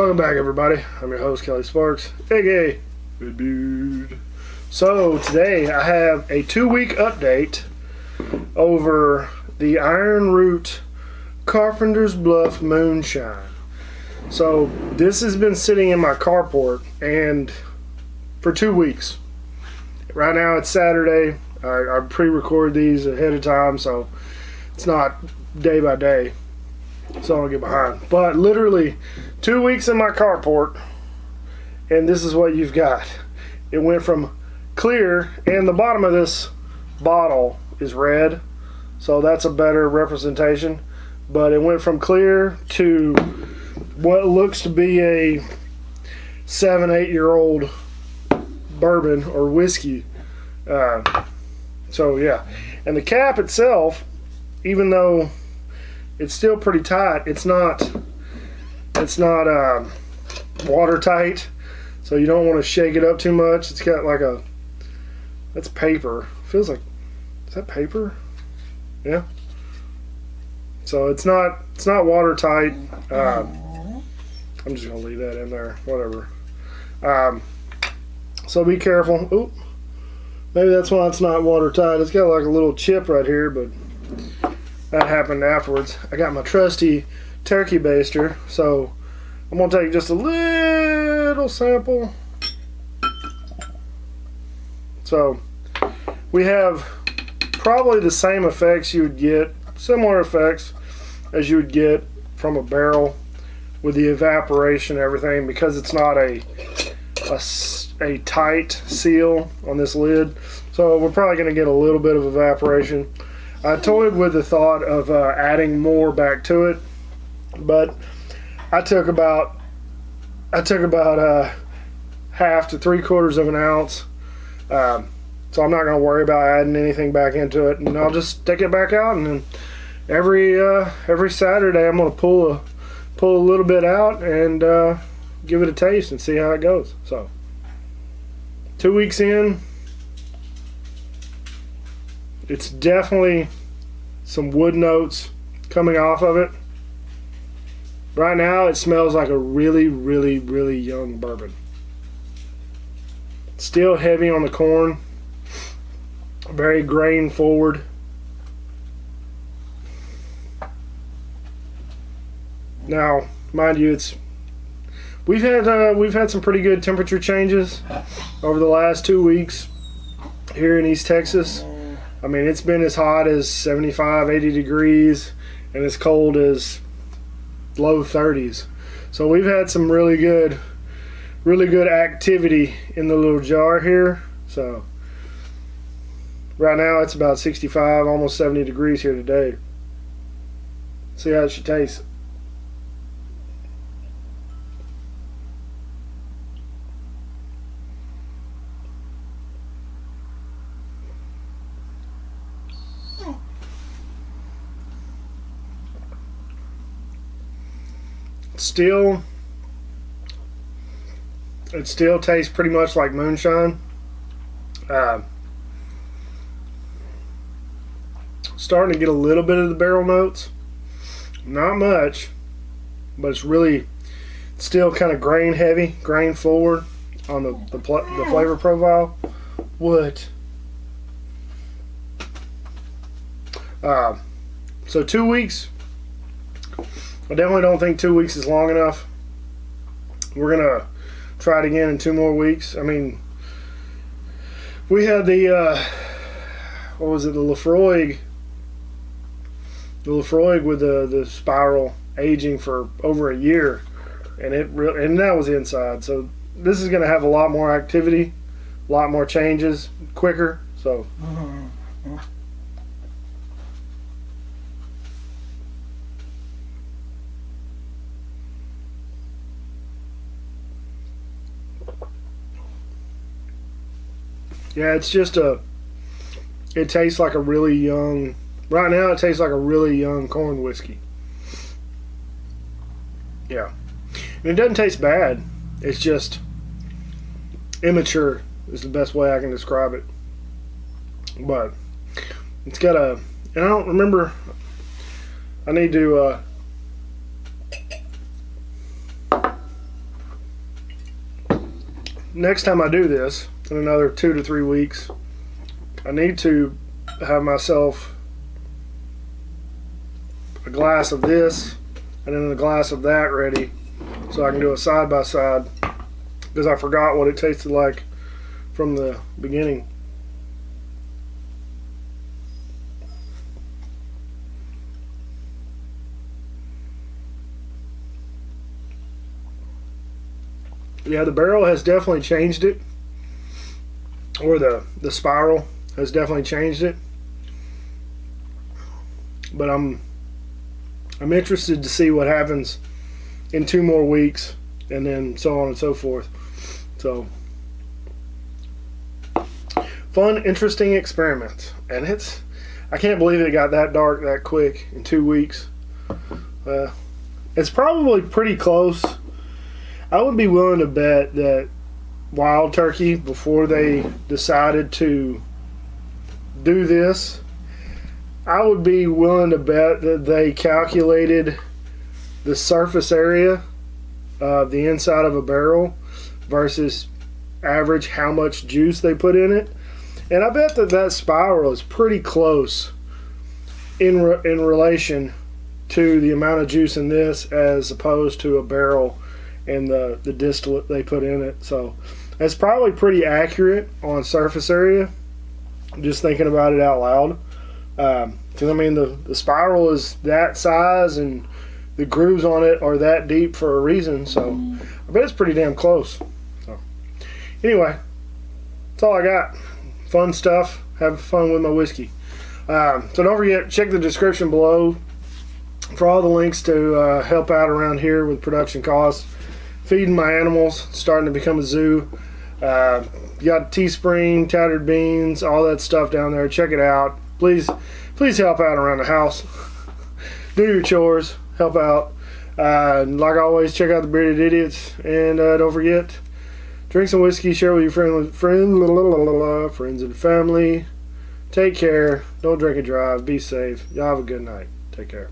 Welcome back, everybody. I'm your host, Kelly Sparks, aka Good Dude. So today I have a 2-week update over the Iron Root Carpenter's Bluff Moonshine. So this has been sitting in my carport and for 2 weeks. Right now it's Saturday. I pre-record these ahead of time, so it's not day by day, so I don't get behind. But literally 2 weeks in my carport, and this is what you've got. It went from clear, and the bottom of this bottle is red, so that's a better representation. But it went from clear to what looks to be a 7-8-year-old bourbon or whiskey. So yeah, and the cap itself, even though it's still pretty tight, it's not watertight, so you don't want to shake it up too much. It's got like that's paper. Feels like, is that paper? Yeah. So it's not watertight. I'm just gonna leave that in there. Whatever. So be careful. Oop. Maybe that's why it's not watertight. It's got like a little chip right here, but that happened afterwards. I got my trusty turkey baster, so I'm gonna take just a little sample. So we have probably the same effects you would get, similar effects as you would get from a barrel with the evaporation and everything, because it's not a tight seal on this lid. So we're probably going to get a little bit of evaporation. I toyed with the thought of adding more back to it, but I took about half to 3/4 of an ounce. So I'm not going to worry about adding anything back into it, and I'll just stick it back out, and then every Saturday I'm going to pull a little bit out and give it a taste and see how it goes. So 2 weeks in, it's definitely some wood notes coming off of it. Right now it smells like a really, really, really young bourbon. Still heavy on the corn, very grain forward. Now, mind you, we've had some pretty good temperature changes over the last 2 weeks here in East Texas. I mean, it's been as hot as 75, 80 degrees, and as cold as low 30s. So we've had some really good activity in the little jar here. So right now it's about 65, almost 70 degrees here today. See how it should taste. It still tastes pretty much like moonshine. Starting to get a little bit of the barrel notes, not much, but it's really still kind of grain heavy, grain forward on the flavor profile. What? So 2 weeks. I definitely don't think 2 weeks is long enough. We're gonna try it again in 2 more weeks. I mean, we had the what was it, the Lafroig with the spiral aging for over a year, and that was inside. So this is gonna have a lot more activity, a lot more changes, quicker. So. Yeah, it's just it tastes like a really young, right now it tastes like a really young corn whiskey. Yeah. And it doesn't taste bad. It's just immature is the best way I can describe it. But it's got and I don't remember, I need to next time I do this, in another 2 to 3 weeks, I need to have myself a glass of this and then a glass of that ready so I can do a side by side, because I forgot what it tasted like from the beginning. Yeah, the barrel has definitely changed it, or the spiral has definitely changed it. But I'm interested to see what happens in 2 more weeks, and then so on and so forth. So, fun, interesting experiments, and I can't believe it got that dark that quick in 2 weeks. It's probably pretty close. I would be willing to bet that Wild Turkey, before they decided to do this, I would be willing to bet that they calculated the surface area of the inside of a barrel versus average how much juice they put in it. And I bet that spiral is pretty close in relation to the amount of juice in this as opposed to a barrel and the distillate they put in it. So that's probably pretty accurate on surface area, just thinking about it out loud. Because I mean, the spiral is that size and the grooves on it are that deep for a reason. So I bet it's pretty damn close. So anyway, that's all I got. Fun stuff. Have fun with my whiskey. So don't forget, check the description below for all the links to help out around here with production costs. Feeding my animals, starting to become a zoo. You got Teespring, Tattered Beans, all that stuff down there. Check it out. Please help out around the house. Do your chores. Help out. Like always, check out the Bearded Idiots. And don't forget, drink some whiskey, share with your friends and family. Take care. Don't drink and drive. Be safe. Y'all have a good night. Take care.